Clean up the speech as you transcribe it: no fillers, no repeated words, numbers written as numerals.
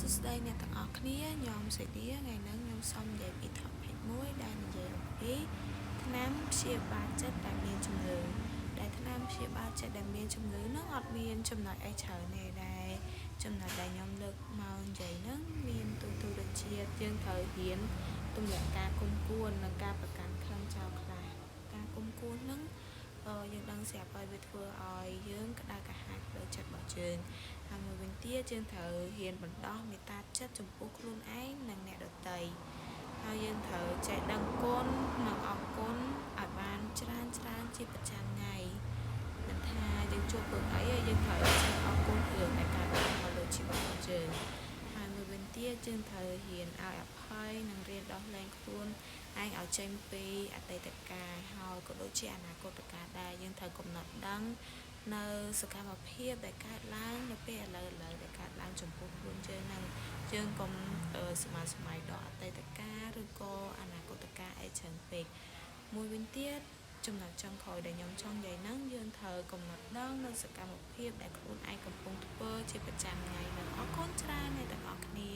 សួស្តីអ្នកទាំងអស់គ្នាខ្ញុំសេឌីថ្ងៃនេះខ្ញុំសូមនិយាយពី topic មួយដែលនិយាយអំពីថ្នាំព្យាបាលចិត្តដែលមានជំងឺដែលថ្នាំព្យាបាលចិត្តដែលមានជំងឺហ្នឹងអត់មានចំណុចអីច្រើនទេដែរចំណុចដែលខ្ញុំលើកមកនិយាយហ្នឹងមានទូដូចជាយើងត្រូវរៀនទម្លាក់ការគុំគួននិងការប្រកាន់ខឹងចោលខ្លះការគុំគួនហ្នឹងយើងដឹងស្រាប់ហើយវាធ្វើឲ្យយើងក្តៅក្រហាយផ្លូវចិត្តរបស់យើងហើយមួយវិញទៀតយើងត្រូវហ៊ានបណ្ដោះមេត្តាចិត្តចំពោះខ្លួនឯងនិងអ្នកដទៃហើយយើងត្រូវចេះដឹងគុណនិងអរគុណឲ្យបានច្រើនជាប្រចាំថ្ងៃមិនថាយើងជួបរឿងអីយើងត្រូវចេះអរគុណរឿងដែលកើតឡើងមកលើជីវិតរបស់យើងហើយមួយវិញទៀតយើងត្រូវហ៊ានឲ្យអភ័យនិងរៀនដោះលែងខ្លួនឯងឲ្យចេញពីអតីតកាលហើយក៏ដូចជាអនាគតកាលដែរយើងត្រូវកំណត់ដឹងនៅសកម្មភាពដែលកើតឡើងនៅពេលឥឡូវដែលកើតឡើងចំពោះខ្លួនយើងនឹងយើងកុំស្មាយដល់អតីតកាលឬក៏អនាគតកាលអីច្រើនពេកមួយវិញទៀតចំណុចចុងក្រោយដែលខ្ញុំចង់និយាយហ្នឹងយើងត្រូវកំណត់ដឹងនៅសកម្មភាពដែលខ្លួនឯងកំពុងធ្វើជាប្រចាំថ្ងៃនិងអរគុណច្រើនអ្នកទាំងអស់គ្នា